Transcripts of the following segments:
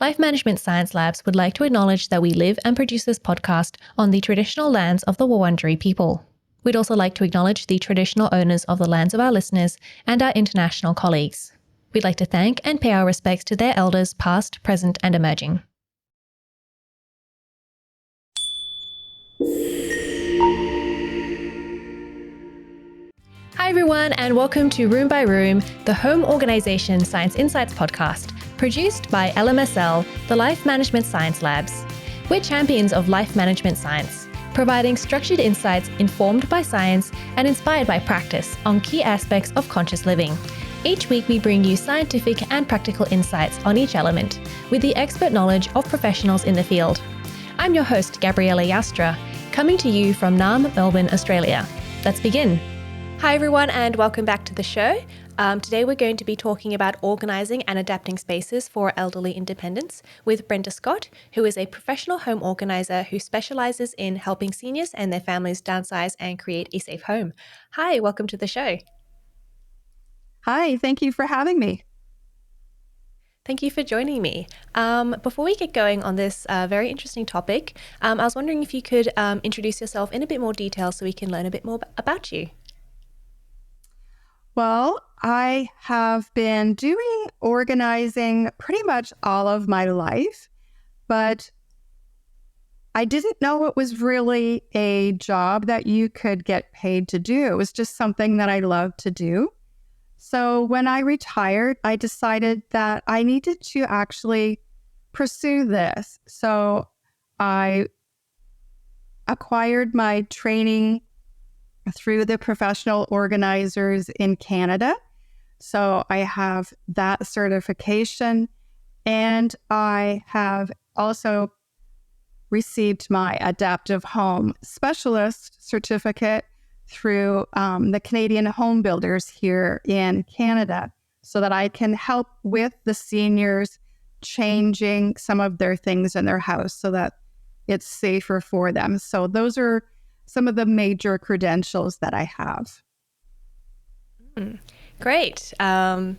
Life Management Science Labs would like to acknowledge that we live and produce this podcast on the traditional lands of the Wurundjeri people. We'd also like to acknowledge the traditional owners of the lands of our listeners and our international colleagues. We'd like to thank and pay our respects to their elders past, present, and emerging. Hi everyone, and welcome to Room by Room, the Home Organization Science Insights podcast, produced by LMSL, the Life Management Science Labs. We're champions of life management science, providing structured insights informed by science and inspired by practice on key aspects of conscious living. Each week we bring you scientific and practical insights on each element, with the expert knowledge of professionals in the field. I'm your host, Gabriella Joustra, coming to you from Naarm, Melbourne, Australia. Let's begin. Hi everyone, and welcome back to the show. Today we're going to be talking about organising and adapting spaces for elderly independence with Brenda Scott, who is a professional home organiser who specialises in helping seniors and their families downsize and create a safe home. Hi, welcome to the show. Hi, thank you for having me. Thank you for joining me. Before we get going on this very interesting topic, I was wondering if you could introduce yourself in a bit more detail so we can learn a bit more about you. Well, I have been doing organizing pretty much all of my life, but I didn't know it was really a job that you could get paid to do. It was just something that I loved to do. So when I retired, I decided that I needed to actually pursue this. So I acquired my training through the professional organizers in Canada. So I have that certification, and I have also received my Adaptive Home Specialist certificate through the Canadian home builders here in Canada, so that I can help with the seniors changing some of their things in their house so that it's safer for them. So those are some of the major credentials that I have. Great. I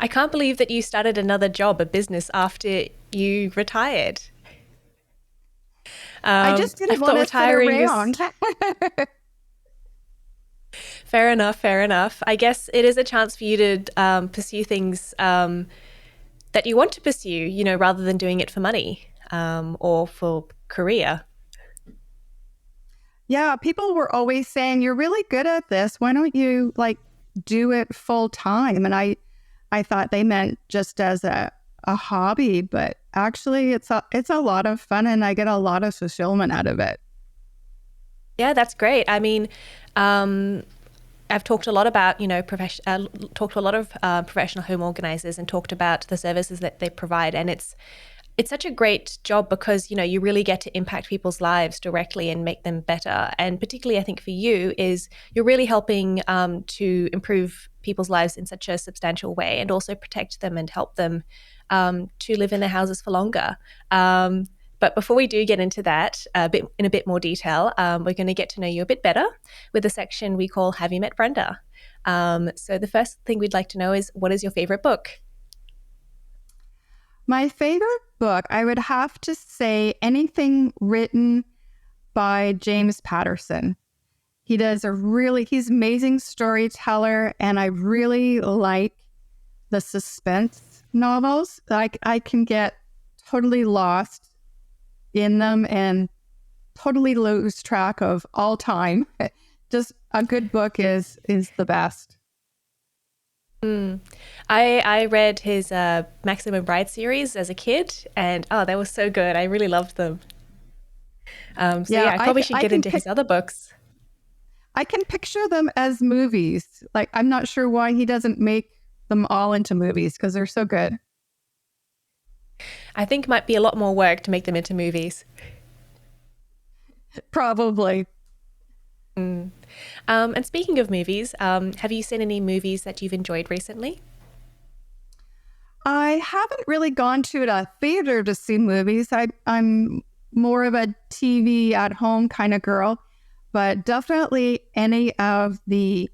can't believe that you started another job, a business, after you retired. I just didn't want to sit around. Fair enough. I guess it is a chance for you to pursue things that you want to pursue, rather than doing it for money or for career. Yeah, people were always saying, you're really good at this. Why don't you do it full time? And I thought they meant just as a hobby, but actually it's a lot of fun, and I get a lot of fulfillment out of it. Yeah, that's great. I mean, I've talked a lot about, talked to a lot of professional home organizers and talked about the services that they provide. And it's such a great job because, you really get to impact people's lives directly and make them better. And particularly, I think for you is you're really helping to improve people's lives in such a substantial way, and also protect them and help them to live in their houses for longer. But before we do get into that in a bit more detail, we're going to get to know you a bit better with a section we call Have You Met Brenda? So the first thing we'd like to know is, what is your favorite book? My favorite book, I would have to say anything written by James Patterson. He's an amazing storyteller, and I really like the suspense novels. I can get totally lost in them and totally lose track of all time. Just a good book is the best. I read his Maximum Bride series as a kid, and they were so good. I really loved them. I probably should get into his other books. I can picture them as movies. I'm not sure why he doesn't make them all into movies, because they're so good. I think it might be a lot more work to make them into movies. Probably. And speaking of movies, have you seen any movies that you've enjoyed recently? I haven't really gone to a theater to see movies. I'm more of a TV at home kind of girl, but definitely any of the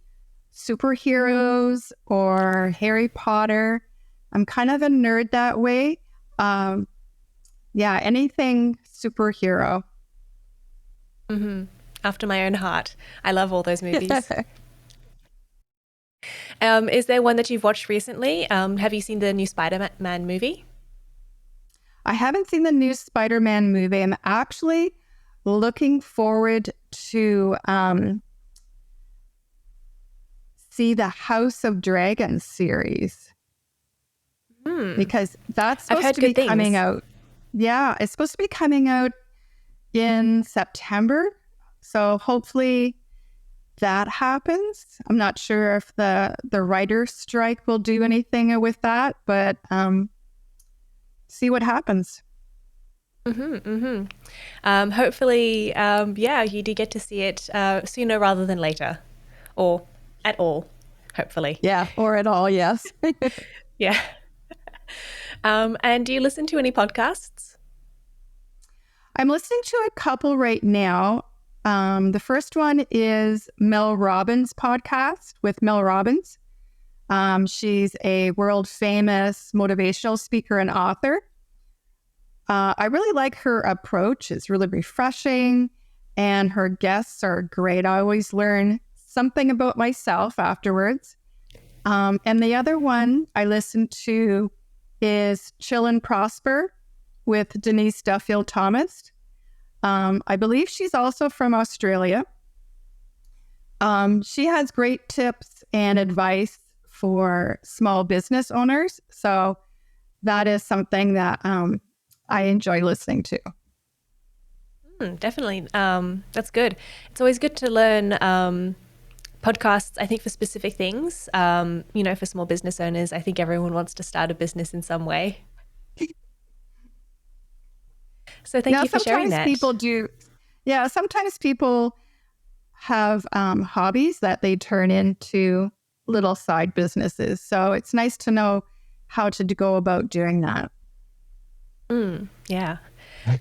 superheroes or Harry Potter. I'm kind of a nerd that way. Yeah, anything superhero. Mm-hmm. After my own heart. I love all those movies. Is there one that you've watched recently? Have you seen the new Spider-Man movie? I haven't seen the new Spider-Man movie. I'm actually looking forward to see the House of Dragons series because that's I've supposed heard to be good coming things. out. Yeah, it's supposed to be coming out in September. So hopefully that happens. I'm not sure if the writer's strike will do anything with that, but see what happens. Hopefully, yeah, you do get to see it sooner rather than later, or at all, hopefully. Yeah, or at all, yes. Yeah. And do you listen to any podcasts? I'm listening to a couple right now. The first one is Mel Robbins' podcast with Mel Robbins. She's a world famous motivational speaker and author. I really like her approach. It's really refreshing, and her guests are great. I always learn something about myself afterwards. And the other one I listen to is Chill and Prosper with Denise Duffield Thomas. I believe she's also from Australia. She has great tips and advice for small business owners. So that is something that I enjoy listening to. Definitely. That's good. It's always good to learn podcasts, I think, for specific things. For small business owners, I think everyone wants to start a business in some way. So thank you for sharing that. Sometimes people have hobbies that they turn into little side businesses. So it's nice to know how to go about doing that. Yeah.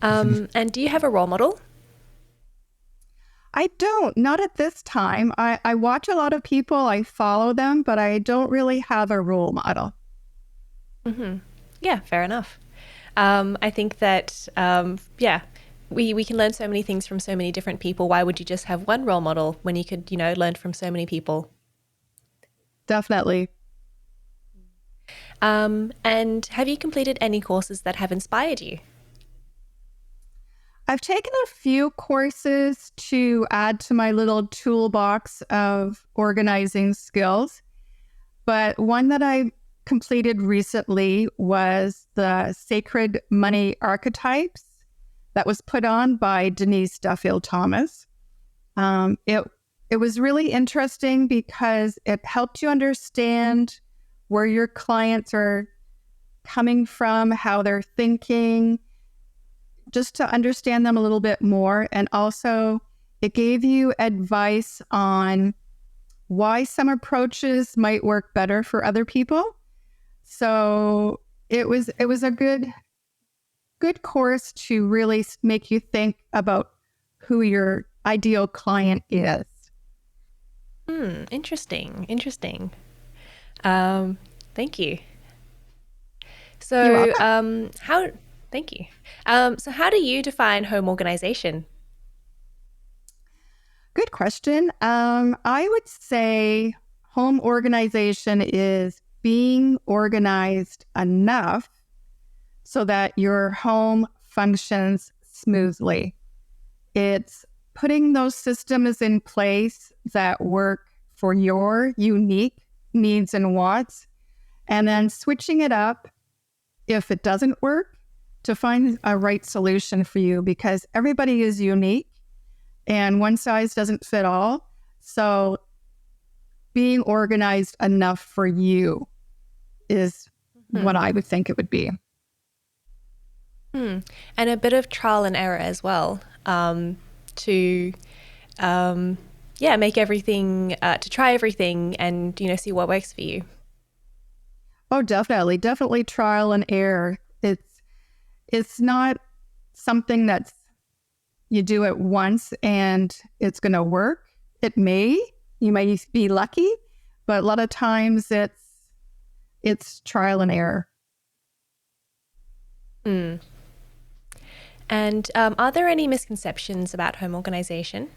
And do you have a role model? I don't, not at this time. I watch a lot of people, I follow them, but I don't really have a role model. Yeah, fair enough. I think that, we can learn so many things from so many different people. Why would you just have one role model when you could, learn from so many people? Definitely. And have you completed any courses that have inspired you? I've taken a few courses to add to my little toolbox of organizing skills, but one that I completed recently was the Sacred Money Archetypes that was put on by Denise Duffield Thomas. It was really interesting because it helped you understand where your clients are coming from, how they're thinking, just to understand them a little bit more. And also, it gave you advice on why some approaches might work better for other people. So it was a good course to really make you think about who your ideal client is. Interesting. Thank you. You're So, welcome. thank you. So how do you define home organization? Good question. I would say home organization is being organized enough so that your home functions smoothly. It's putting those systems in place that work for your unique needs and wants, and then switching it up if it doesn't work to find a right solution for you, because everybody is unique and one size doesn't fit all. So being organized enough for you is what I would think it would be. And a bit of trial and error as well, to make everything, to try everything and, see what works for you. Oh, definitely trial and error. It's not something that's you do it once and it's going to work. You may be lucky, but a lot of times it's trial and error. Mm. And are there any misconceptions about home organization?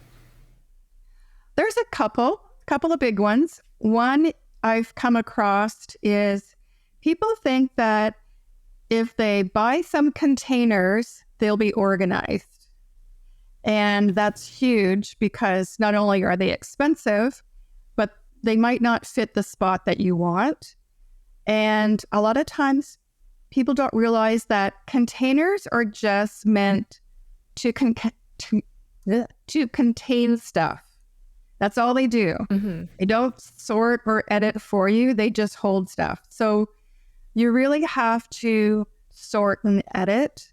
There's a couple of big ones. One I've come across is people think that if they buy some containers, they'll be organized. And that's huge because not only are they expensive, but they might not fit the spot that you want. And a lot of times people don't realize that containers are just meant to contain stuff. That's all they do. Mm-hmm. They don't sort or edit for you. They just hold stuff. So you really have to sort and edit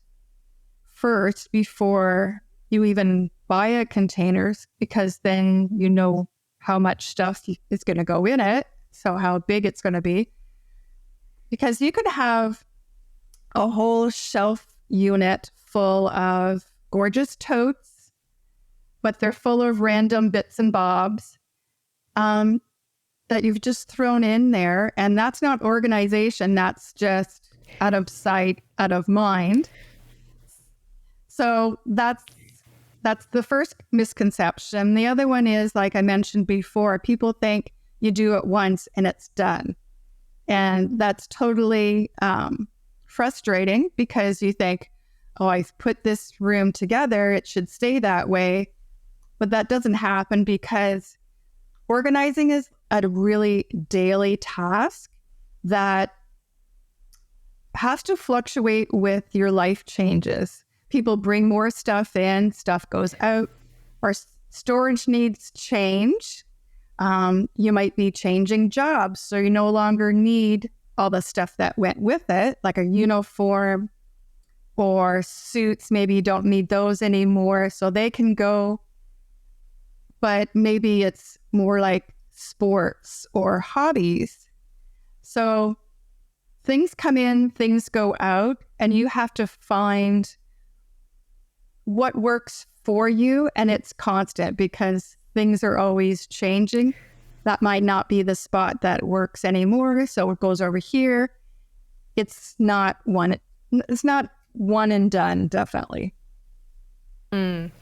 first before you even buy a containers, because then you know how much stuff is going to go in it. So how big it's going to be. Because you could have a whole shelf unit full of gorgeous totes, but they're full of random bits and bobs that you've just thrown in there. And that's not organization. That's just out of sight, out of mind. So that's the first misconception. The other one is, like I mentioned before, people think you do it once and it's done. And that's totally frustrating, because you think, oh, I've put this room together, it should stay that way. But that doesn't happen, because organizing is a really daily task that has to fluctuate with your life changes. People bring more stuff in, stuff goes out, or storage needs change. You might be changing jobs, so you no longer need all the stuff that went with it, like a uniform or suits. Maybe you don't need those anymore, so they can go. But maybe it's more like sports or hobbies. So things come in, things go out, and you have to find what works for you. And it's constant, because things are always changing. That might not be the spot that works anymore, so it goes over here. It's not one and done, definitely. Mm.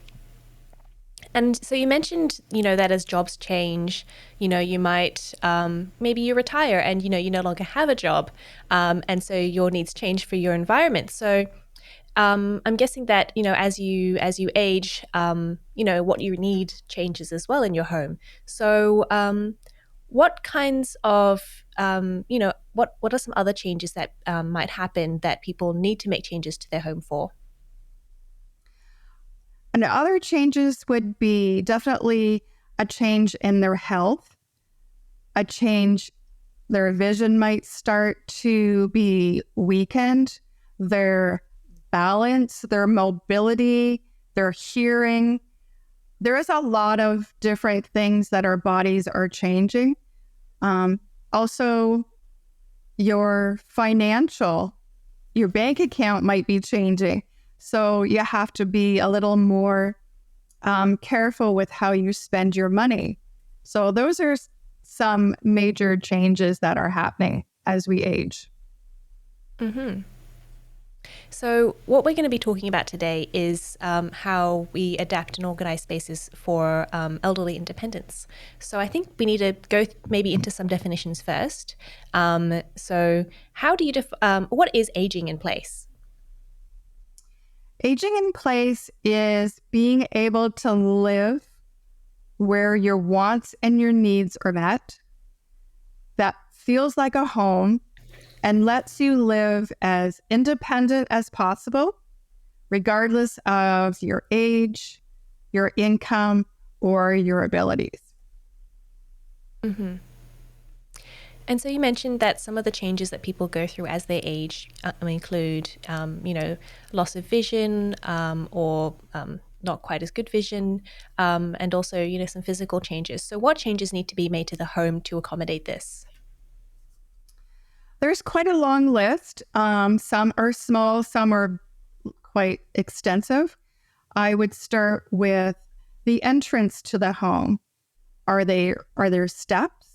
And so you mentioned, that as jobs change, you might, maybe you retire and, you no longer have a job. And so your needs change for your environment. So I'm guessing that, as you age, what you need changes as well in your home. So what kinds of, what are some other changes that might happen that people need to make changes to their home for? And other changes would be definitely a change in their health, a change, their vision might start to be weakened, their balance, their mobility, their hearing. There is a lot of different things that our bodies are changing. Also, your bank account might be changing. So you have to be a little more careful with how you spend your money. So those are some major changes that are happening as we age. Mm-hmm. So what we're going to be talking about today is how we adapt and organize spaces for elderly independence. So I think we need to go maybe into some definitions first. So how do you what is aging in place? Aging in place is being able to live where your wants and your needs are met, that feels like a home, and lets you live as independent as possible, regardless of your age, your income, or your abilities. Mm-hmm. And so you mentioned that some of the changes that people go through as they age include, loss of vision or not quite as good vision, and also, some physical changes. So what changes need to be made to the home to accommodate this? There's quite a long list. Some are small, some are quite extensive. I would start with the entrance to the home. Are there steps?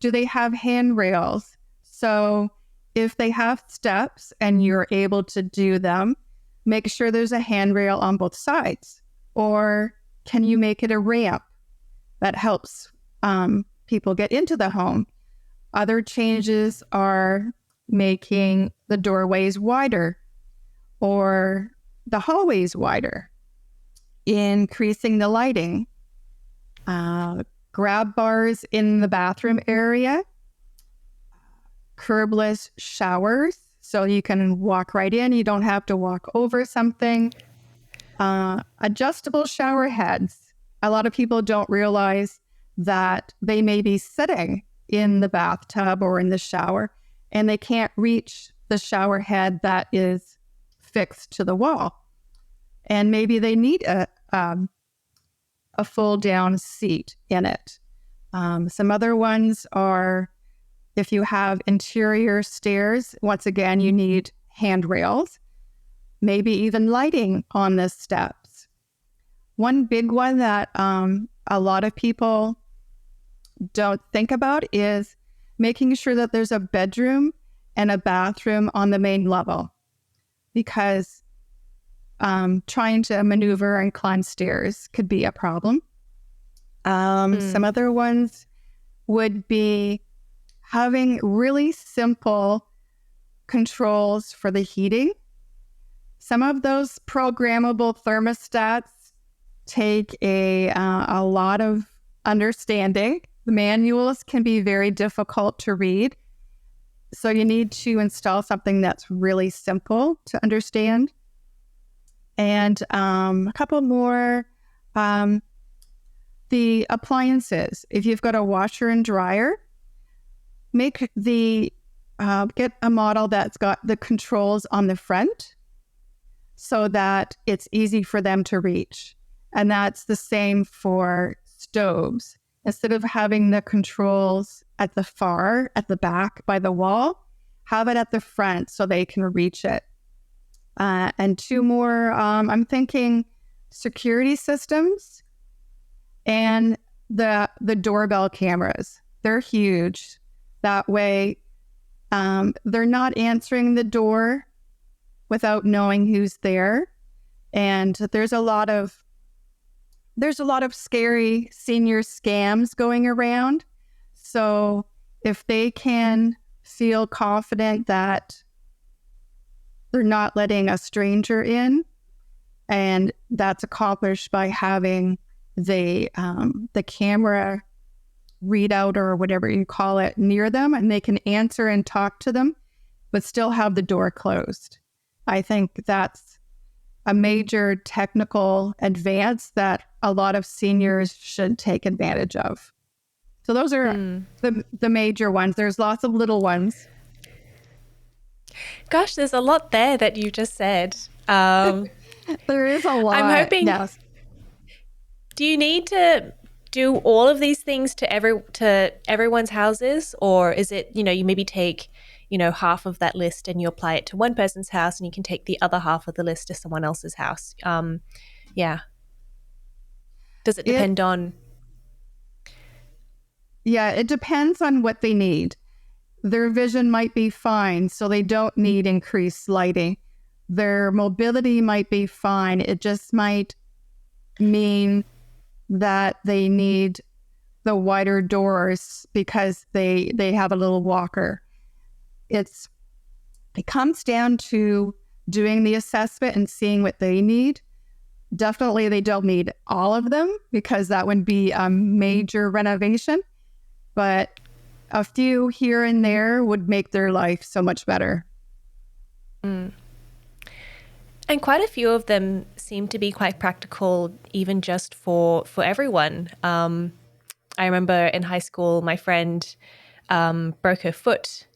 Do they have handrails? So if they have steps and you're able to do them, make sure there's a handrail on both sides. Or can you make it a ramp that helps people get into the home? Other changes are making the doorways wider or the hallways wider, increasing the lighting, grab bars in the bathroom area, curbless showers, so you can walk right in. You don't have to walk over something. Adjustable shower heads. A lot of people don't realize that they may be sitting in the bathtub or in the shower and they can't reach the shower head that is fixed to the wall. And maybe they need a full down seat in it. Some other ones are, if you have interior stairs, once again, you need handrails, maybe even lighting on the steps. One big one that a lot of people don't think about is making sure that there's a bedroom and a bathroom on the main level, because trying to maneuver and climb stairs could be a problem. Some other ones would be having really simple controls for the heating. Some of those programmable thermostats take a lot of understanding. The manuals can be very difficult to read. So you need to install something that's really simple to understand. And a couple more, the appliances. If you've got a washer and dryer, get a model that's got the controls on the front so that it's easy for them to reach. And that's the same for stoves. Instead of having the controls at the back by the wall, have it at the front so they can reach it. And two more, I'm thinking security systems and the doorbell cameras. They're huge. That way, they're not answering the door without knowing who's there. And there's a lot of scary senior scams going around. So if they can feel confident that they're not letting a stranger in, and that's accomplished by having the camera readout or whatever you call it near them, and they can answer and talk to them, but still have the door closed. I think that's a major technical advance that a lot of seniors should take advantage of. So those are the major ones. There's lots of little ones. Gosh, there's a lot there that you just said. There is a lot. I'm hoping. Yes. Do you need to do all of these things to everyone's houses, or is it, you maybe take, half of that list and you apply it to one person's house, and you can take the other half of the list to someone else's house? Yeah. Does it depend on? Yeah, it depends on what they need. Their vision might be fine, so they don't need increased lighting. Their mobility might be fine. It just might mean that they need the wider doors because they have a little walker. It comes down to doing the assessment and seeing what they need. Definitely they don't need all of them because that would be a major renovation, but a few here and there would make their life so much better. And quite a few of them seem to be quite practical, even just for everyone. I remember in high school, my friend broke her foot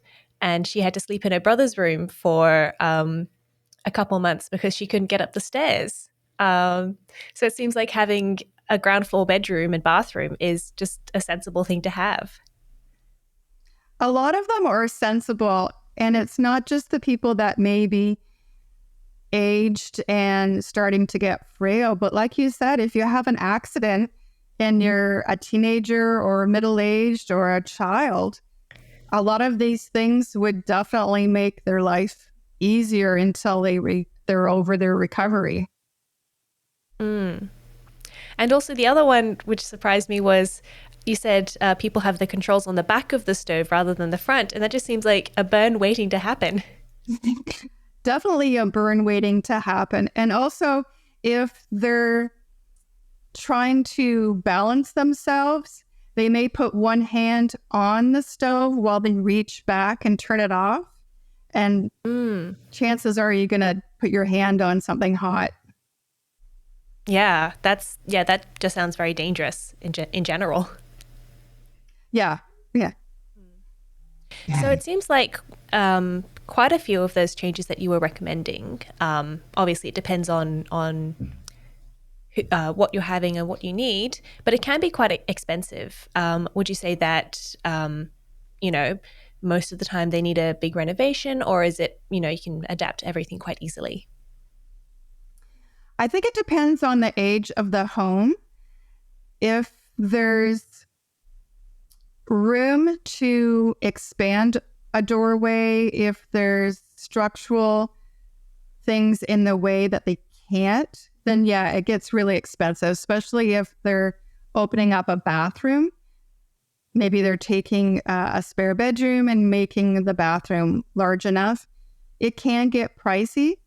and she had to sleep in her brother's room for a couple months because she couldn't get up the stairs. So it seems like having a ground floor bedroom and bathroom is just a sensible thing to have. A lot of them are sensible, and it's not just the people that may be aged and starting to get frail, but like you said, if you have an accident and you're a teenager or middle-aged or a child, a lot of these things would definitely make their life easier until they're over their recovery. Mm. And also the other one, which surprised me, was you said people have the controls on the back of the stove rather than the front. And that just seems like a burn waiting to happen. Definitely a burn waiting to happen. And also, if they're trying to balance themselves, they may put one hand on the stove while they reach back and turn it off. And chances are you're going to put your hand on something hot. Yeah, that just sounds very dangerous in general. Yeah. So it seems like quite a few of those changes that you were recommending, obviously it depends on what you're having and what you need, but it can be quite expensive. Would you say that, most of the time they need a big renovation, or is it, you can adapt everything quite easily? I think it depends on the age of the home. If there's room to expand a doorway, if there's structural things in the way that they can't, then yeah, it gets really expensive, especially if they're opening up a bathroom. Maybe they're taking a spare bedroom and making the bathroom large enough. It can get pricey,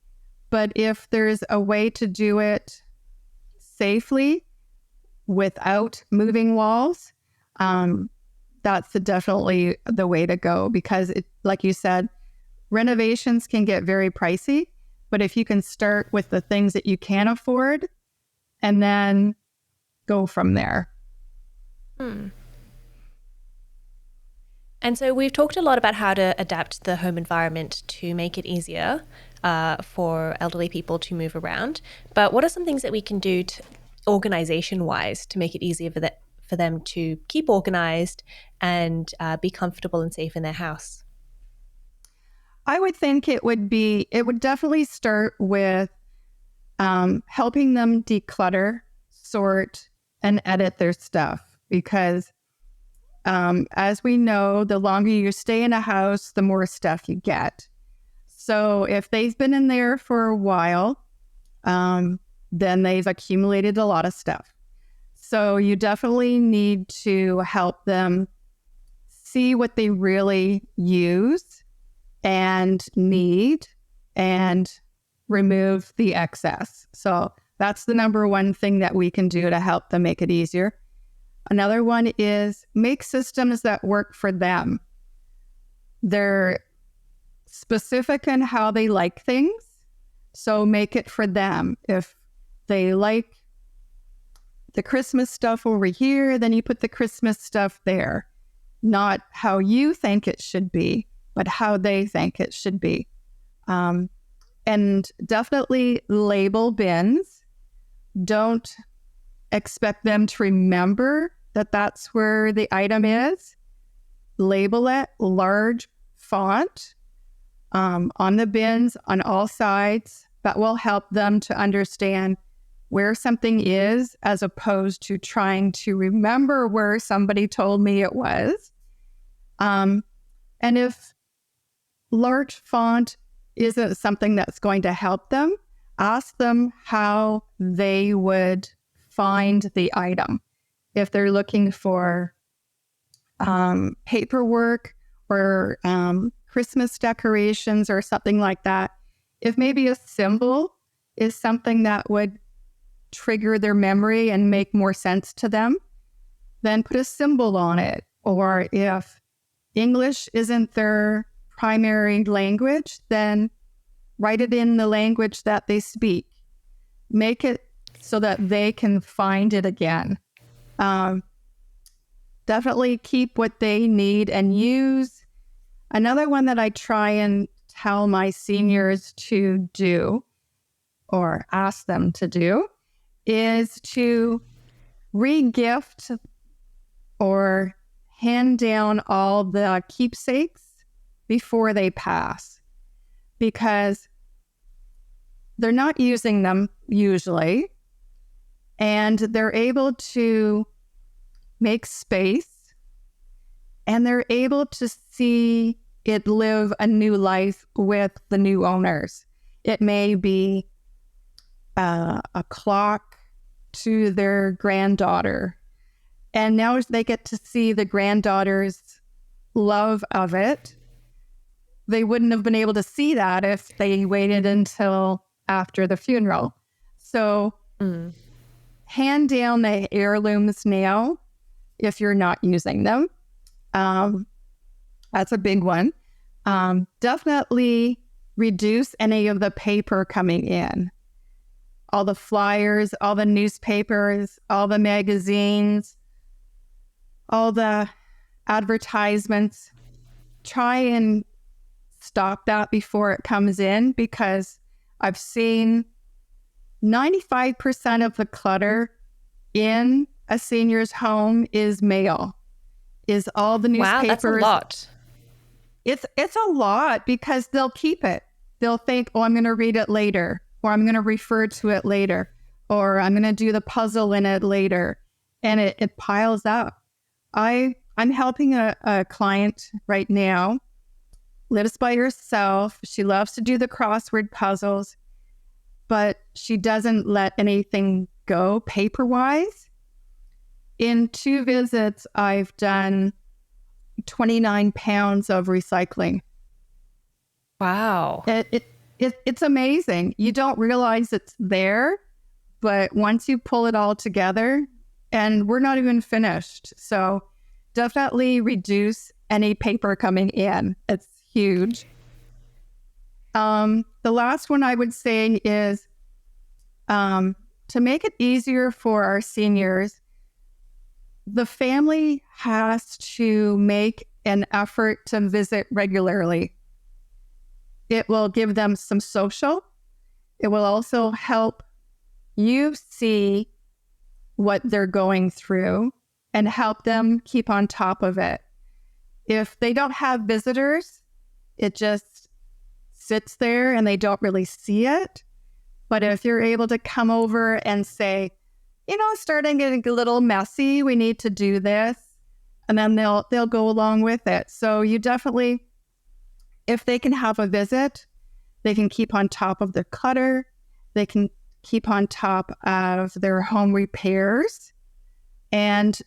but if there's a way to do it safely without moving walls, that's definitely the way to go, because like you said, renovations can get very pricey, but if you can start with the things that you can afford and then go from there. And so we've talked a lot about how to adapt the home environment to make it easier for elderly people to move around. But what are some things that we can do organization-wise to make it easier for them to keep organized and be comfortable and safe in their house? I would think it would definitely start with helping them declutter, sort, and edit their stuff, because as we know, the longer you stay in a house, the more stuff you get. So if they've been in there for a while, then they've accumulated a lot of stuff. So you definitely need to help them see what they really use and need and remove the excess. So that's the number one thing that we can do to help them make it easier. Another one is make systems that work for them. They're specific in how they like things, so make it for them. If they like the Christmas stuff over here, then you put the Christmas stuff there. Not how you think it should be, but how they think it should be. And definitely label bins. Don't expect them to remember that that's where the item is. Label it large font on the bins on all sides. That will help them to understand where something is, as opposed to trying to remember where somebody told me it was. And if large font isn't something that's going to help them, ask them how they would find the item. If they're looking for paperwork or Christmas decorations or something like that, if maybe a symbol is something that would trigger their memory and make more sense to them, then put a symbol on it. Or if English isn't their primary language, then write it in the language that they speak. Make it so that they can find it again. Definitely keep what they need and use. Another one that I try and tell my seniors to do, or ask them to do, is to re-gift or hand down all the keepsakes before they pass, because they're not using them usually, and they're able to make space and they're able to see it live a new life with the new owners. It may be a clock to their granddaughter. And now they get to see the granddaughter's love of it. They wouldn't have been able to see that if they waited until after the funeral. So hand down the heirlooms now if you're not using them. That's a big one. Definitely reduce any of the paper coming in. All the flyers, all the newspapers, all the magazines, all the advertisements. Try and stop that before it comes in, because I've seen 95% of the clutter in a senior's home is mail, is all the newspapers. Wow, that's a lot. It's a lot, because they'll keep it. They'll think, oh, I'm going to read it later, or I'm going to refer to it later, or I'm going to do the puzzle in it later. And it piles up. I'm helping a client right now, lives by herself. She loves to do the crossword puzzles, but she doesn't let anything go paper-wise. In 2 visits, I've done 29 pounds of recycling. Wow. It's amazing. You don't realize it's there, but once you pull it all together, and we're not even finished. So definitely reduce any paper coming in. It's huge. The last one I would say is to make it easier for our seniors, the family has to make an effort to visit regularly. It will give them some social. It will also help you see what they're going through and help them keep on top of it. If they don't have visitors, it just sits there and they don't really see it. But if you're able to come over and say, starting getting a little messy, we need to do this, and then they'll go along with it. So you definitely, if they can have a visit, they can keep on top of their clutter, they can keep on top of their home repairs. And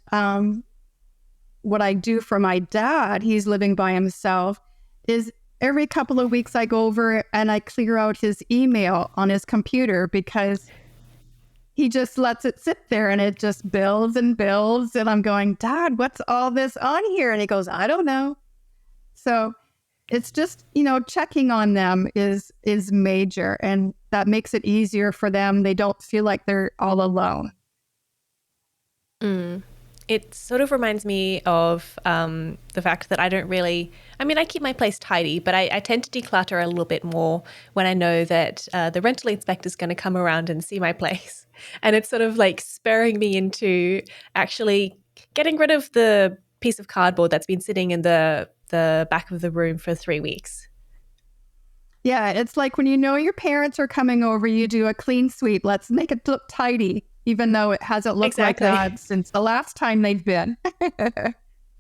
what I do for my dad, he's living by himself, is every couple of weeks I go over and I clear out his email on his computer, because he just lets it sit there and it just builds and builds. And I'm going, Dad, what's all this on here? And he goes, I don't know. So it's just, checking on them is major, and that makes it easier for them. They don't feel like they're all alone. It sort of reminds me of the fact that I don't really, I keep my place tidy, but I tend to declutter a little bit more when I know that the rental inspector is going to come around and see my place. And it's sort of like spurring me into actually getting rid of the piece of cardboard that's been sitting in the back of the room for 3 weeks. Yeah, it's like when your parents are coming over, you do a clean sweep. Let's make it look tidy, even though it hasn't looked like that since the last time they've been.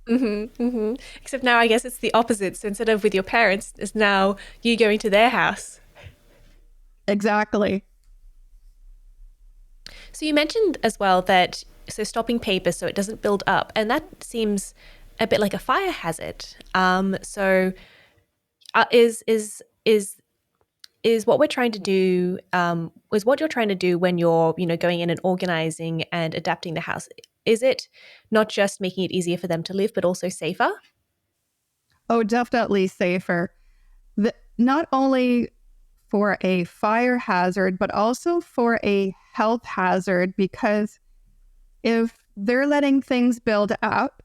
Except now I guess it's the opposite. So instead of with your parents, it's now you going to their house. Exactly. So you mentioned as well that stopping paper so it doesn't build up, and that seems a bit like a fire hazard. Is what we're trying to do, is what you're trying to do when you're, going in and organizing and adapting the house, is it not just making it easier for them to live, but also safer? Oh, definitely safer. Not only for a fire hazard, but also for a health hazard, because if they're letting things build up,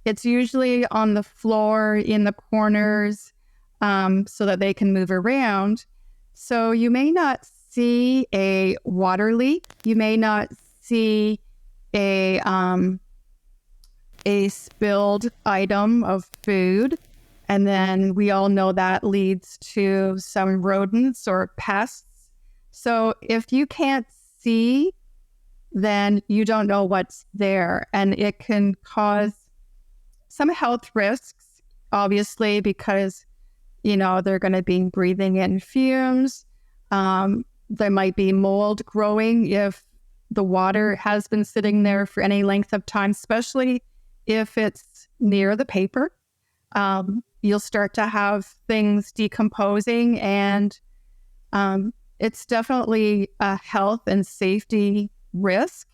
it's usually on the floor, in the corners, so that they can move around. So you may not see a water leak. You may not see a spilled item of food. And then we all know that leads to some rodents or pests. So if you can't see, then you don't know what's there. And it can cause some health risks, obviously, because, they're going to be breathing in fumes. There might be mold growing if the water has been sitting there for any length of time, especially if it's near the paper. You'll start to have things decomposing, and it's definitely a health and safety risk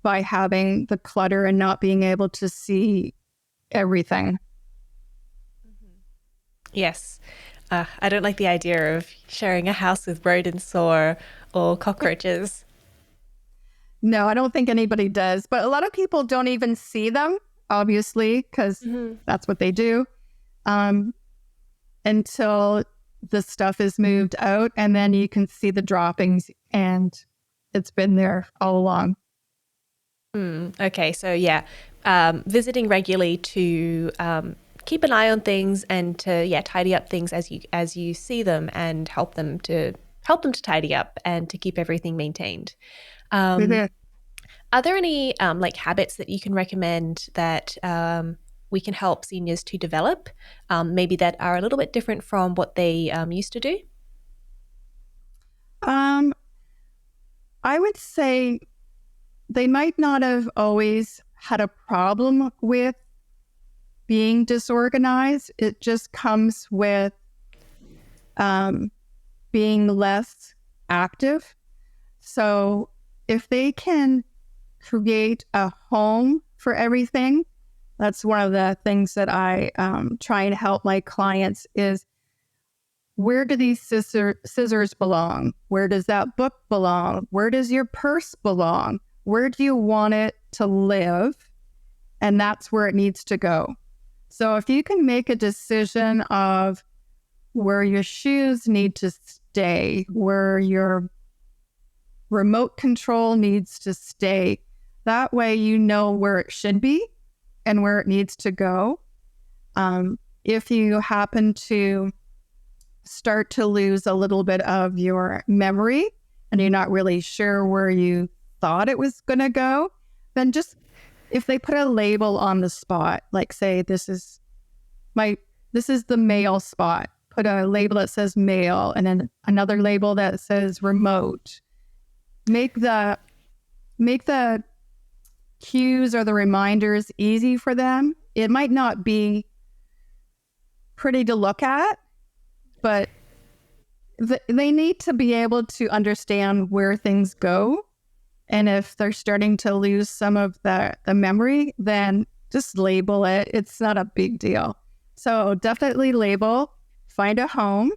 by having the clutter and not being able to see everything. Yes. I don't like the idea of sharing a house with rodents or cockroaches. No, I don't think anybody does. But a lot of people don't even see them, obviously, because that's what they do, until the stuff is moved out. And then you can see the droppings, and it's been there all along. Okay, so yeah, visiting regularly to keep an eye on things and to tidy up things as you see them, and help them to tidy up and to keep everything maintained. Are there any like habits that you can recommend that we can help seniors to develop, maybe that are a little bit different from what they used to do? I would say they might not have always had a problem with being disorganized. It just comes with being less active. So if they can create a home for everything, that's one of the things that I try and help my clients is, where do these scissors belong? Where does that book belong? Where does your purse belong? Where do you want it to live? And that's where it needs to go. So if you can make a decision of where your shoes need to stay, where your remote control needs to stay, that way you know where it should be and where it needs to go. If you happen to start to lose a little bit of your memory and you're not really sure where you thought it was going to go, then just, if they put a label on the spot, like say, this is the mail spot, put a label that says mail and then another label that says remote. Make the cues or the reminders easy for them. It might not be pretty to look at, but they need to be able to understand where things go. And if they're starting to lose some of the memory, then just label it. It's not a big deal. So definitely label, find a home,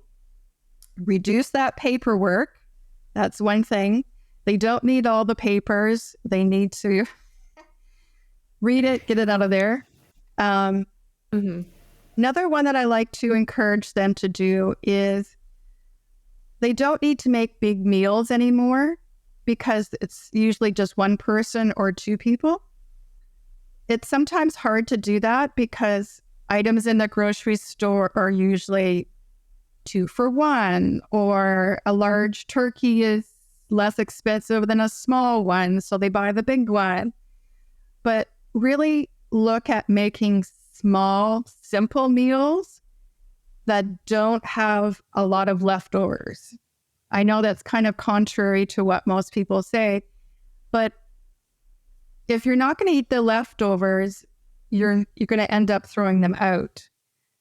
reduce that paperwork. That's one thing. They don't need all the papers. They need to read it, get it out of there. Another one that I like to encourage them to do is, they don't need to make big meals anymore, because it's usually just one person or two people. It's sometimes hard to do that because items in the grocery store are usually 2 for $1, or a large turkey is less expensive than a small one, so they buy the big one. But really look at making small, simple meals that don't have a lot of leftovers. I know that's kind of contrary to what most people say, but if you're not going to eat the leftovers, you're going to end up throwing them out.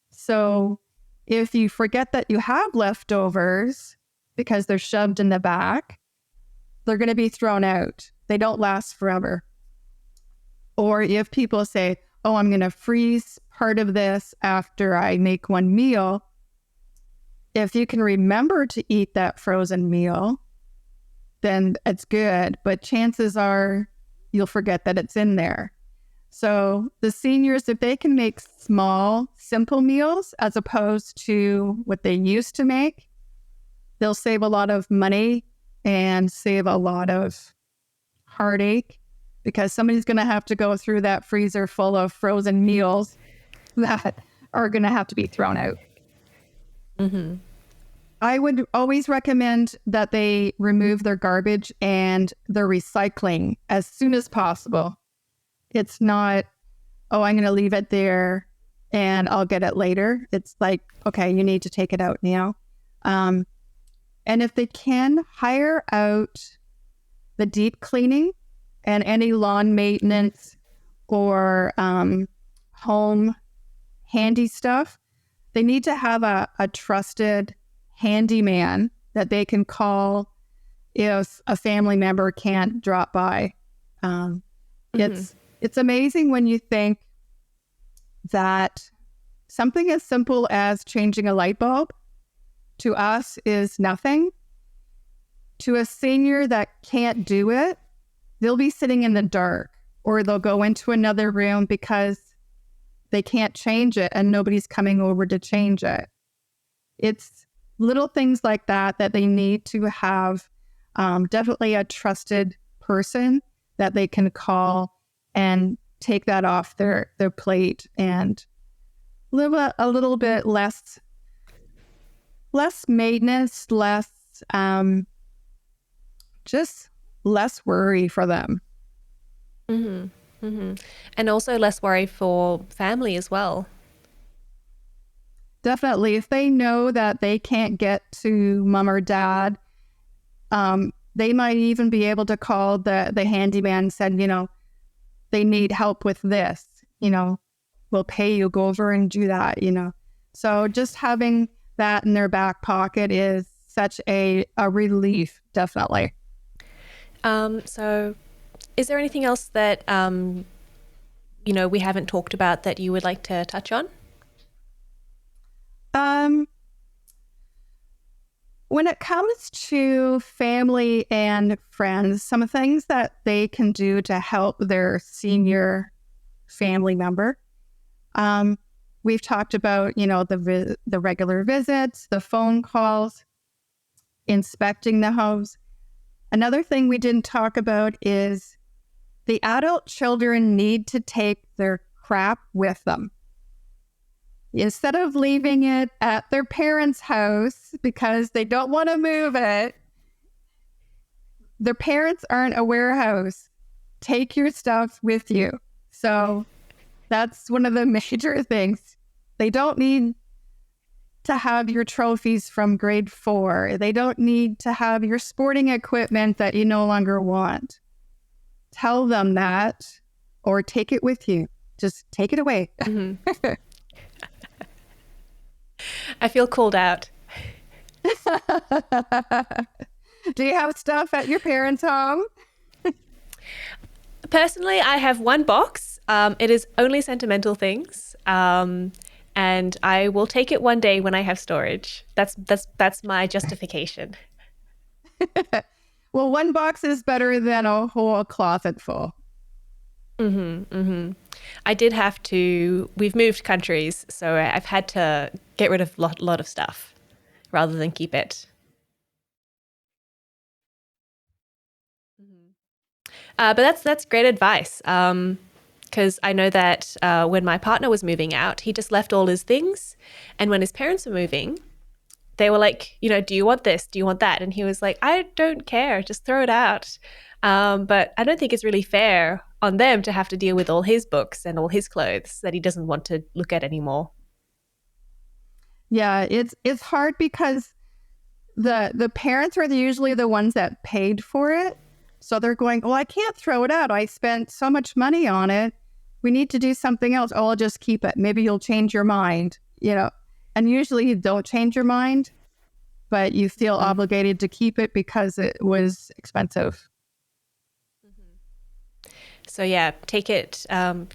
So if you forget that you have leftovers because they're shoved in the back, they're going to be thrown out. They don't last forever. Or if people say, oh, I'm going to freeze part of this after I make one meal, if you can remember to eat that frozen meal, then it's good. But chances are you'll forget that it's in there. So the seniors, if they can make small, simple meals as opposed to what they used to make, they'll save a lot of money and save a lot of heartache, because somebody's going to have to go through that freezer full of frozen meals that are going to have to be thrown out. I would always recommend that they remove their garbage and their recycling as soon as possible. It's not, oh, I'm going to leave it there and I'll get it later. It's like, okay, you need to take it out now. And if they can, hire out the deep cleaning and any lawn maintenance or home handy stuff. They need to have a trusted handyman that they can call if a family member can't drop by. It's amazing when you think that something as simple as changing a light bulb to us is nothing. To a senior that can't do it, they'll be sitting in the dark, or they'll go into another room because they can't change it and nobody's coming over to change it. It's little things like that they need to have definitely a trusted person that they can call and take that off their plate and live a little bit less maintenance, just less worry for them. And also less worry for family as well. Definitely. If they know that they can't get to mom or dad, they might even be able to call the handyman and said, they need help with this, we'll pay you, go over and do that, So just having that in their back pocket is such a relief, definitely. So is there anything else that, we haven't talked about that you would like to touch on? When it comes to family and friends, some things that they can do to help their senior family member. We've talked about, the regular visits, the phone calls, inspecting the homes. Another thing we didn't talk about is the adult children need to take their crap with them. Instead of leaving it at their parents' house because they don't want to move it, their parents aren't a warehouse. Take your stuff with you. So that's one of the major things. They don't need to have your trophies from grade 4. They don't need to have your sporting equipment that you no longer want. Tell them that, or take it with you. Just take it away. I feel called out. Do you have stuff at your parents' home? Personally, I have one box. It is only sentimental things. And I will take it one day when I have storage. That's my justification. Well, one box is better than a whole closet full. I did have to, we've moved countries, so I've had to get rid of a lot of stuff rather than keep it. But that's great advice. Because I know that when my partner was moving out, he just left all his things. And when his parents were moving, they were like, do you want this? Do you want that? And he was like, I don't care. Just throw it out. But I don't think it's really fair on them to have to deal with all his books and all his clothes that he doesn't want to look at anymore. Yeah, it's hard because the parents are usually the ones that paid for it. So they're going, well, I can't throw it out. I spent so much money on it. We need to do something else. Oh, I'll just keep it. Maybe you'll change your mind, And usually you don't change your mind, but you feel obligated to keep it because it was expensive. So yeah, take it,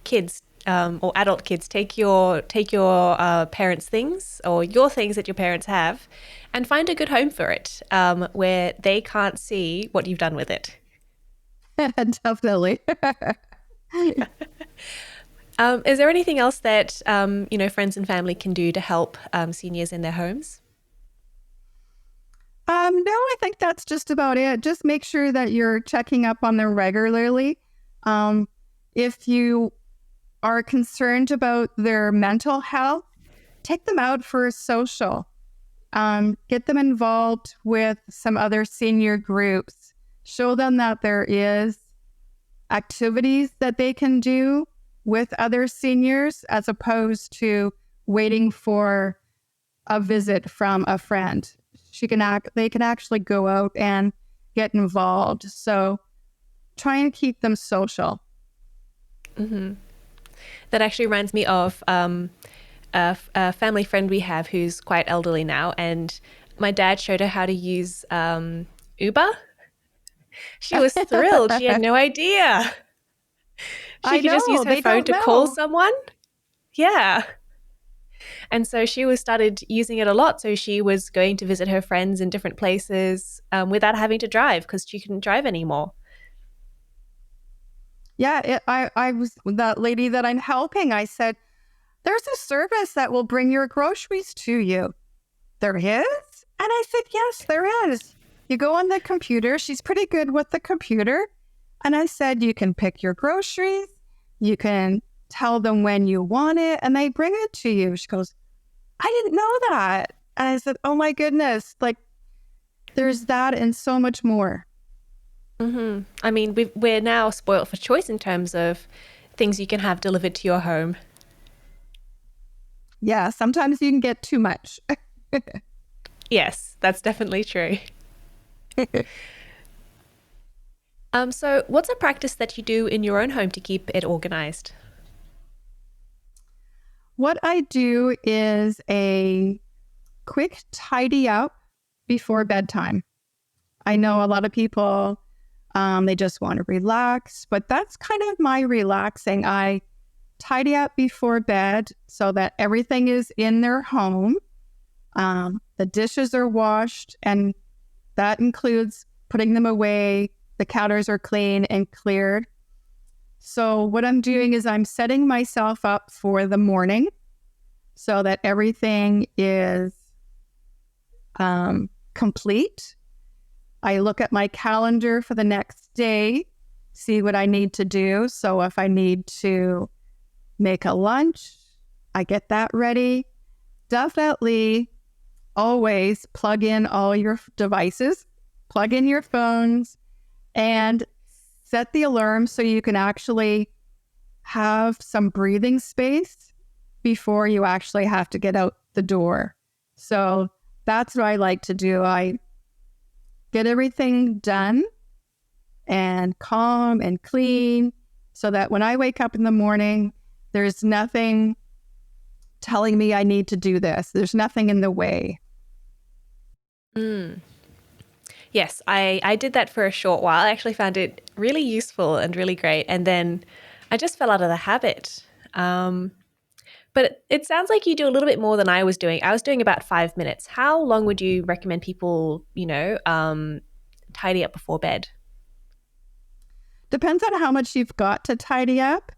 kids or adult kids, take your parents' things or your things that your parents have, and find a good home for it where they can't see what you've done with it. Definitely. Is there anything else that friends and family can do to help seniors in their homes? No, I think that's just about it. Just make sure that you're checking up on them regularly. If you are concerned about their mental health, take them out for a social. Get them involved with some other senior groups. Show them that there is activities that they can do with other seniors as opposed to waiting for a visit from a friend. They can actually go out and get involved. So try and keep them social. Mm-hmm. That actually reminds me of a family friend we have who's quite elderly now, and my dad showed her how to use Uber. She was thrilled. She had no idea. She I could just use know, her they phone don't to call know. someone. Yeah. And so she was started using it a lot. So she was going to visit her friends in different places without having to drive because she couldn't drive anymore. Yeah, I was that lady that I'm helping. I said, there's a service that will bring your groceries to you. There is? And I said, yes, there is. You go on the computer. She's pretty good with the computer. And I said, you can pick your groceries. You can tell them when you want it, and they bring it to you. She goes, I didn't know that. And I said, oh my goodness, like there's that and so much more. Mm-hmm. I mean, we're now spoiled for choice in terms of things you can have delivered to your home. Yeah, sometimes you can get too much. Yes, that's definitely true. So what's a practice that you do in your own home to keep it organized? What I do is a quick tidy up before bedtime. I know a lot of people, they just want to relax, but that's kind of my relaxing. I tidy up before bed so that everything is in their home. The dishes are washed, and that includes putting them away. The counters are clean and cleared. So what I'm doing is I'm setting myself up for the morning so that everything is complete. I look at my calendar for the next day, see what I need to do. So if I need to make a lunch, I get that ready. Definitely always plug in all your devices, plug in your phones, and set the alarm so you can actually have some breathing space before you actually have to get out the door. So that's what I like to do. I get everything done and calm and clean so that when I wake up in the morning, there's nothing telling me I need to do this. There's nothing in the way. Yes, I did that for a short while. I actually found it really useful and really great. And then I just fell out of the habit. But it sounds like you do a little bit more than I was doing. I was doing about 5 minutes. How long would you recommend people, tidy up before bed? Depends on how much you've got to tidy up.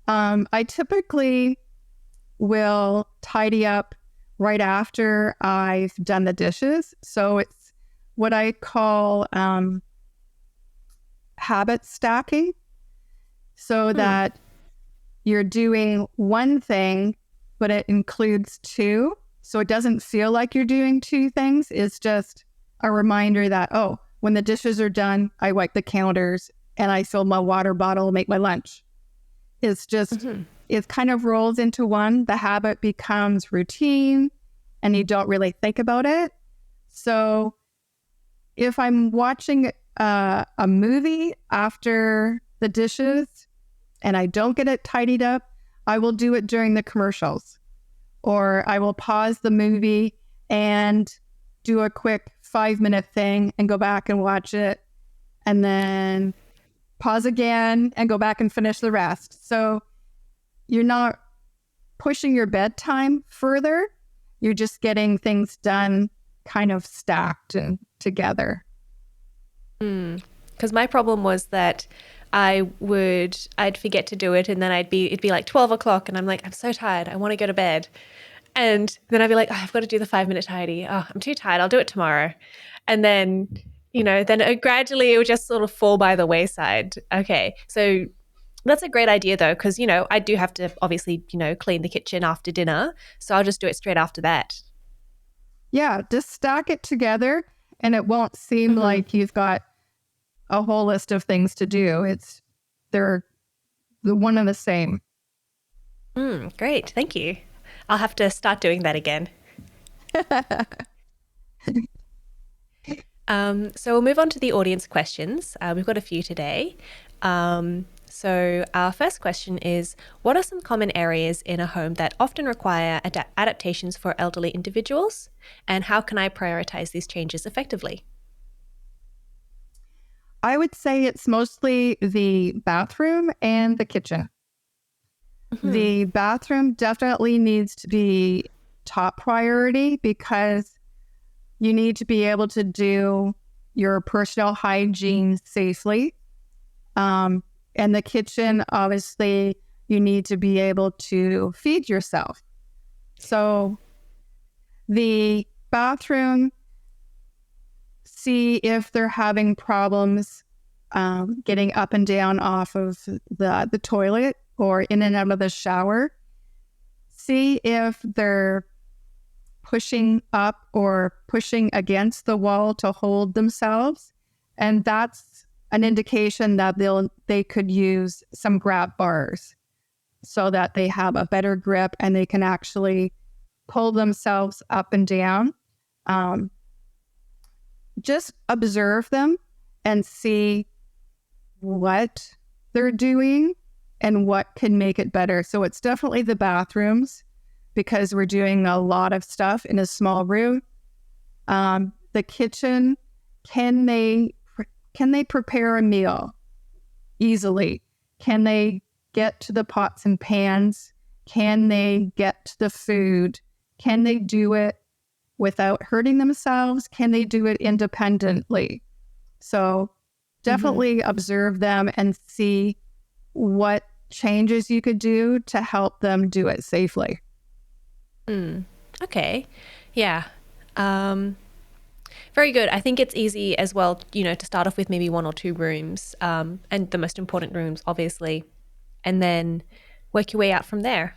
I typically will tidy up right after I've done the dishes. So it's what I call habit stacking, so that you're doing one thing, but it includes two. So it doesn't feel like you're doing two things. It's just a reminder that, oh, when the dishes are done, I wipe the counters and I fill my water bottle, make my lunch. It's just, it kind of rolls into one. The habit becomes routine and you don't really think about it. So if I'm watching a movie after the dishes and I don't get it tidied up, I will do it during the commercials, or I will pause the movie and do a quick 5-minute thing and go back and watch it, and then pause again and go back and finish the rest. So you're not pushing your bedtime further. You're just getting things done kind of stacked and together. Because my problem was that I'd forget to do it, and then it'd be like 12 o'clock and I'm like, I'm so tired, I want to go to bed. And then I'd be like, oh, I've got to do the 5-minute tidy. Oh, I'm too tired, I'll do it tomorrow. And then, gradually it would just sort of fall by the wayside. Okay. So that's a great idea though, because, I do have to obviously, clean the kitchen after dinner. So I'll just do it straight after that. Yeah, just stack it together and it won't seem like you've got a whole list of things to do. They're the one and the same. Great. Thank you. I'll have to start doing that again. So we'll move on to the audience questions. We've got a few today. So our first question is, what are some common areas in a home that often require adaptations for elderly individuals? And how can I prioritize these changes effectively? I would say it's mostly the bathroom and the kitchen. The bathroom definitely needs to be top priority because you need to be able to do your personal hygiene safely. And the kitchen, obviously, you need to be able to feed yourself. So the bathroom, see if they're having problems getting up and down off of the toilet or in and out of the shower. See if they're pushing up or pushing against the wall to hold themselves. And that's an indication that they could use some grab bars so that they have a better grip and they can actually pull themselves up and down. Just observe them and see what they're doing and what can make it better. So it's definitely the bathrooms because we're doing a lot of stuff in a small room. The kitchen, can they prepare a meal easily? Can they get to the pots and pans? Can they get to the food? Can they do it without hurting themselves? Can they do it independently? So definitely observe them and see what changes you could do to help them do it safely. Okay. Yeah. Very good. I think it's easy as well, to start off with maybe one or two rooms, and the most important rooms, obviously, and then work your way out from there.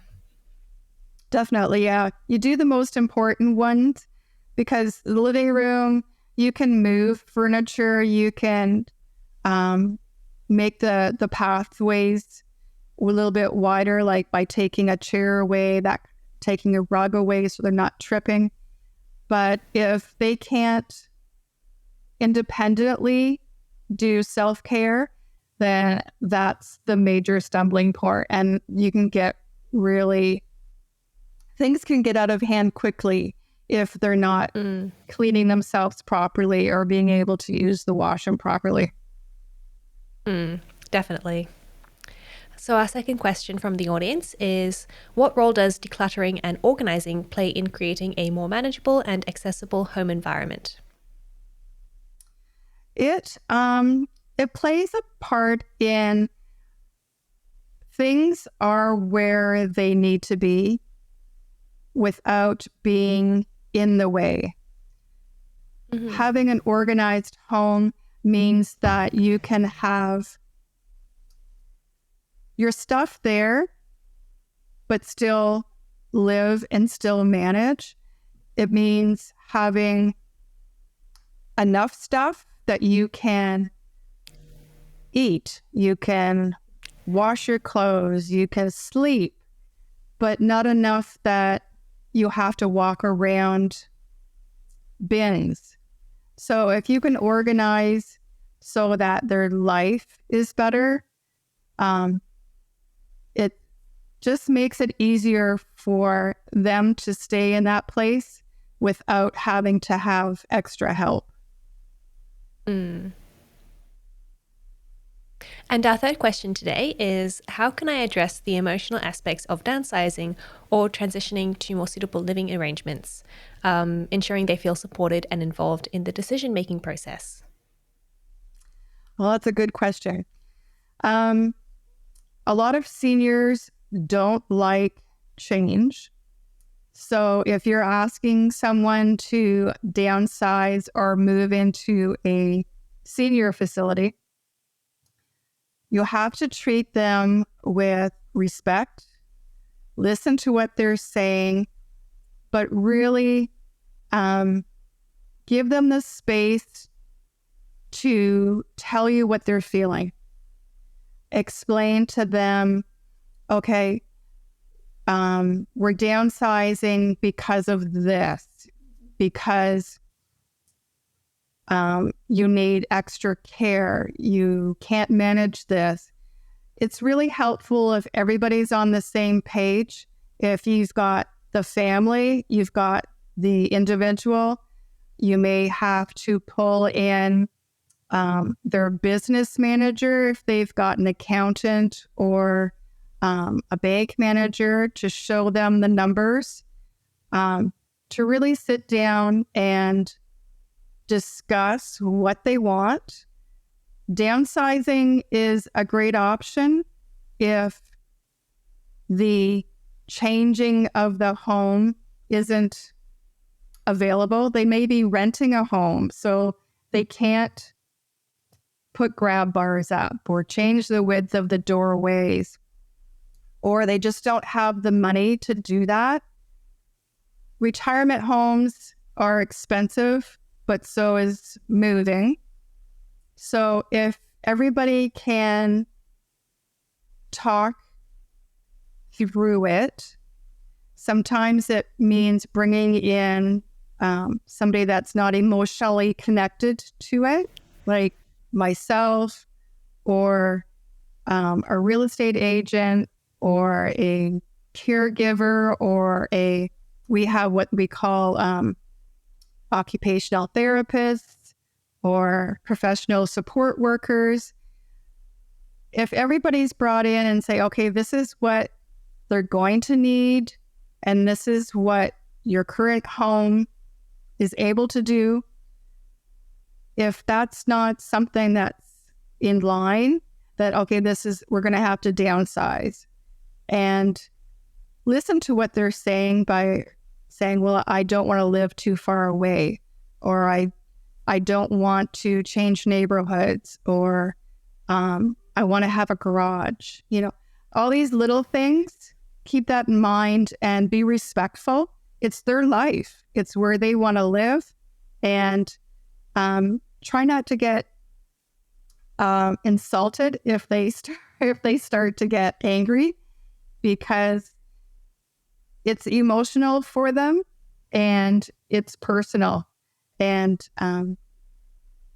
Definitely, yeah. You do the most important ones because the living room, you can move furniture, you can make the pathways a little bit wider, like by taking a chair away, taking a rug away so they're not tripping. But if they can't independently do self-care, then that's the major stumbling part. And you can things can get out of hand quickly if they're not cleaning themselves properly or being able to use the washroom properly. Definitely. So our second question from the audience is, what role does decluttering and organizing play in creating a more manageable and accessible home environment? It plays a part in things are where they need to be without being in the way. Having an organized home means that you can have your stuff there, but still live and still manage. It means having enough stuff that you can eat, you can wash your clothes, you can sleep, but not enough that you have to walk around bins. So if you can organize so that their life is better, it just makes it easier for them to stay in that place without having to have extra help. And our third question today is, how can I address the emotional aspects of downsizing or transitioning to more suitable living arrangements, ensuring they feel supported and involved in the decision-making process? Well, that's a good question. A lot of seniors don't like change. So if you're asking someone to downsize or move into a senior facility, you have to treat them with respect, listen to what they're saying, but really give them the space to tell you what they're feeling. Explain to them, okay, we're downsizing because of this, because you need extra care, you can't manage this. It's really helpful if everybody's on the same page. If you've got the family, you've got the individual, you may have to pull in their business manager if they've got an accountant or a bank manager to show them the numbers, to really sit down and discuss what they want. Downsizing is a great option if the changing of the home isn't available. They may be renting a home, so they can't put grab bars up or change the width of the doorways, or they just don't have the money to do that. Retirement homes are expensive, but so is moving. So if everybody can talk through it, sometimes it means bringing in somebody that's not emotionally connected to it, like myself or a real estate agent or a caregiver or we have what we call occupational therapists or professional support workers. If everybody's brought in and say, okay, this is what they're going to need, and this is what your current home is able to do, if that's not something that's in line, that, okay, we're going to have to downsize, and listen to what they're saying by saying, well, I don't want to live too far away, or I don't want to change neighborhoods, or I want to have a garage. All these little things, keep that in mind and be respectful. It's their life. It's where they want to live. And try not to get insulted if they start to get angry, because it's emotional for them and it's personal. And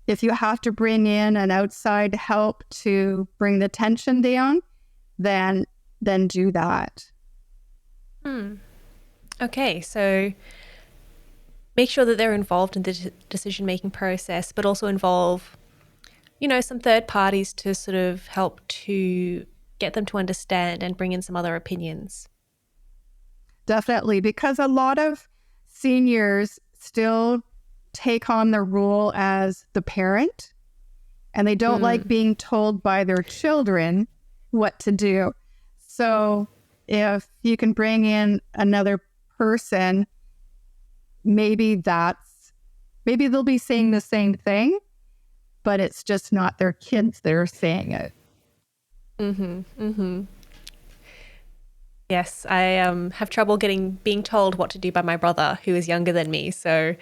if you have to bring in an outside help to bring the tension down, then do that. Okay, so make sure that they're involved in the decision-making process, but also involve, some third parties to sort of help to get them to understand and bring in some other opinions. Definitely, because a lot of seniors still take on the role as the parent, and they don't like being told by their children what to do. So if you can bring in another person, maybe they'll be saying the same thing, but it's just not their kids that are saying it. Yes, I have trouble being told what to do by my brother, who is younger than me. So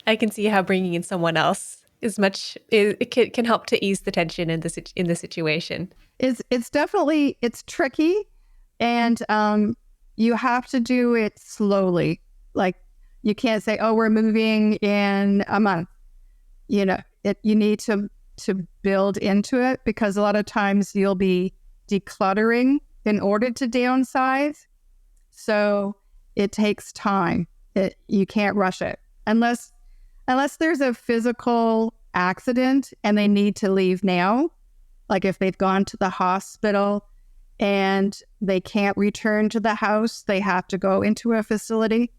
I can see how bringing in someone else it can help to ease the tension in the situation. It's definitely tricky, and you have to do it slowly. Like, you can't say, "Oh, we're moving in a month." You need to build into it, because a lot of times you'll be decluttering in order to downsize. So it takes time. You can't rush it unless there's a physical accident and they need to leave now. Like if they've gone to the hospital and they can't return to the house, they have to go into a facility.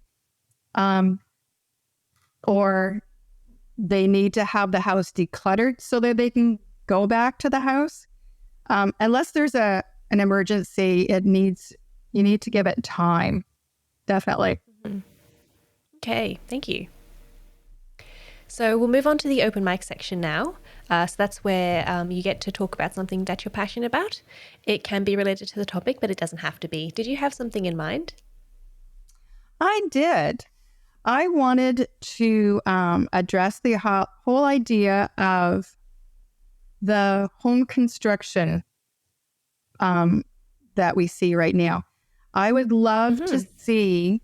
Or they need to have the house decluttered so that they can go back to the house. Unless there's an emergency, you need to give it time. Definitely. Okay, thank you. So we'll move on to the open mic section now. So that's where you get to talk about something that you're passionate about. It can be related to the topic, but it doesn't have to be. Did you have something in mind? I did. I wanted to address the whole idea of the home construction that we see right now. I would love to see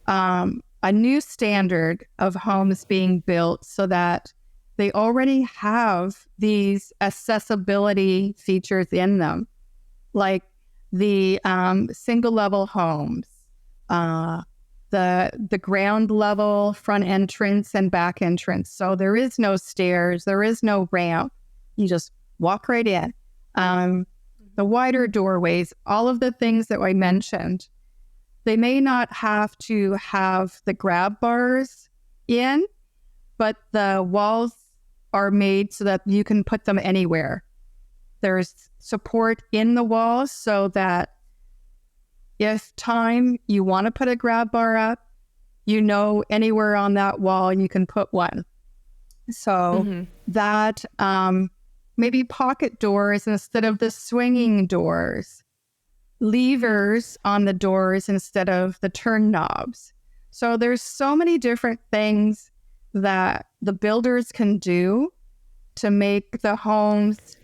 a new standard of homes being built so that they already have these accessibility features in them, like the single level homes, the ground level front entrance and back entrance. So there is no stairs, there is no ramp. You just walk right in. The wider doorways, all of the things that I mentioned. They may not have to have the grab bars in, but the walls are made so that you can put them anywhere. There's support in the walls so that if you want to put a grab bar up, anywhere on that wall you can put one. So that maybe pocket doors instead of the swinging doors, levers on the doors instead of the turn knobs. So there's so many different things that the builders can do to make the homes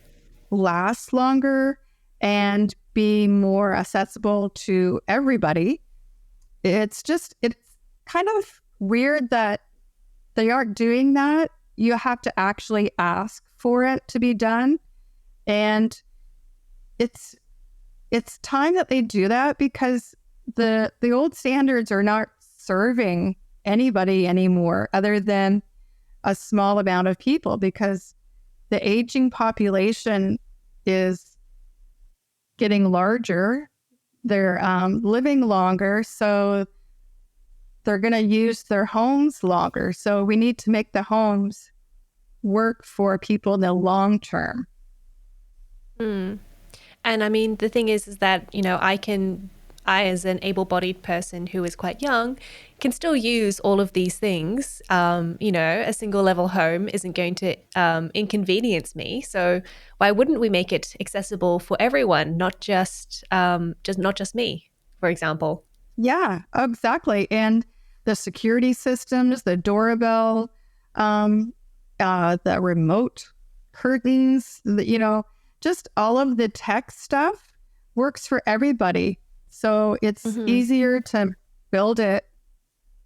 last longer and be more accessible to everybody. It's kind of weird that they aren't doing that. You have to actually ask for it to be done. And it's time that they do that, because the old standards are not serving anybody anymore other than a small amount of people, because the aging population is getting larger. They're living longer, so they're going to use their homes longer. So we need to make the homes work for people in the long term. And I mean, the thing is that, I as an able-bodied person who is quite young, can still use all of these things. A single level home isn't going to inconvenience me. So why wouldn't we make it accessible for everyone, not just me, for example? Yeah, exactly. And the security systems, the doorbell, the remote curtains, just all of the tech stuff works for everybody. So it's easier to build it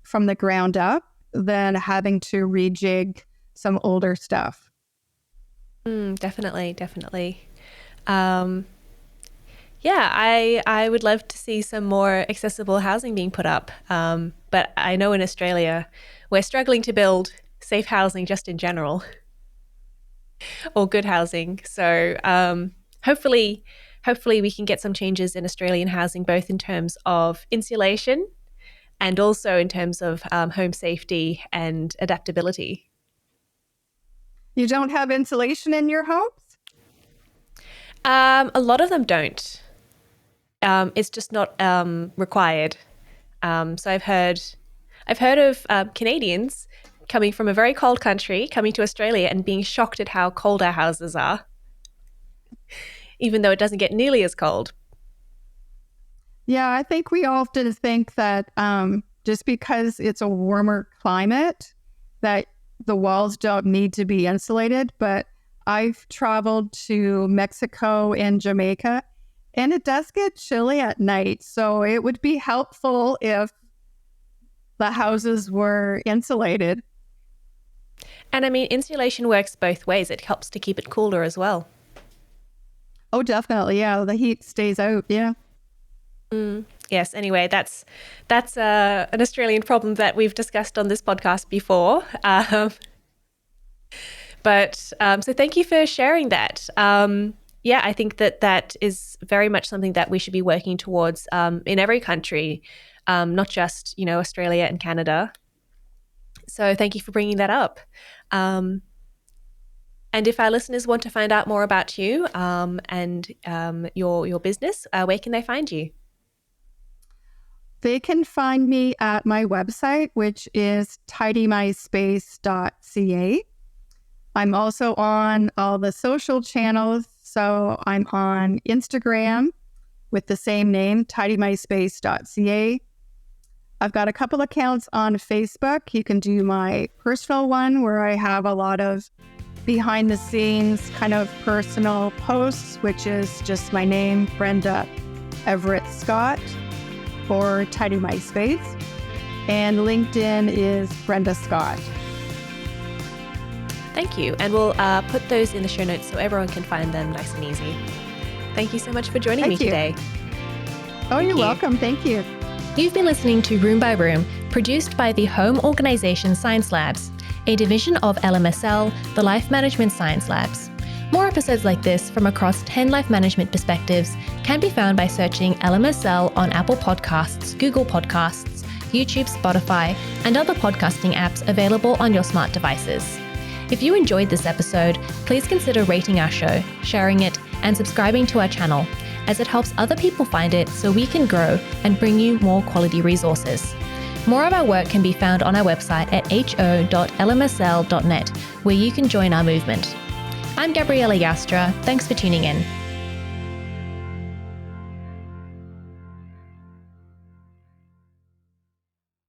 from the ground up than having to rejig some older stuff. Definitely. I would love to see some more accessible housing being put up. But I know in Australia, we're struggling to build safe housing just in general, or good housing. So hopefully we can get some changes in Australian housing, both in terms of insulation and also in terms of home safety and adaptability. You don't have insulation in your homes? A lot of them don't. It's just not required. So I've heard of Canadians coming from a very cold country, coming to Australia and being shocked at how cold our houses are, even though it doesn't get nearly as cold. Yeah, I think we often think that just because it's a warmer climate, that the walls don't need to be insulated. But I've traveled to Mexico and Jamaica, and it does get chilly at night. So it would be helpful if the houses were insulated. And I mean, insulation works both ways. It helps to keep it cooler as well. Oh, definitely. Yeah, the heat stays out. Yeah. Yes. Anyway, that's an Australian problem that we've discussed on this podcast before. So thank you for sharing that. I think that is very much something that we should be working towards in every country, not just, Australia and Canada. So thank you for bringing that up. And if our listeners want to find out more about you and your business, where can they find you? They can find me at my website, which is tidymyspace.ca. I'm also on all the social channels. So I'm on Instagram with the same name, tidymyspace.ca. I've got a couple accounts on Facebook. You can do my personal one where I have a lot of behind the scenes kind of personal posts, which is just my name, Brenda Everett Scott for Tidy My Space. And LinkedIn is Brenda Scott. Thank you. And we'll put those in the show notes so everyone can find them nice and easy. Thank you so much for joining me today. Oh, you're welcome. Thank you. You've been listening to Room by Room, produced by the Home Organization Science Labs, a division of LMSL, the Life Management Science Labs. More episodes like this from across 10 life management perspectives can be found by searching LMSL on Apple Podcasts, Google Podcasts, YouTube, Spotify, and other podcasting apps available on your smart devices. If you enjoyed this episode, please consider rating our show, sharing it, and subscribing to our channel, as it helps other people find it so we can grow and bring you more quality resources. More of our work can be found on our website at ho.lmsl.net, where you can join our movement. I'm Gabriella Joustra. Thanks for tuning in.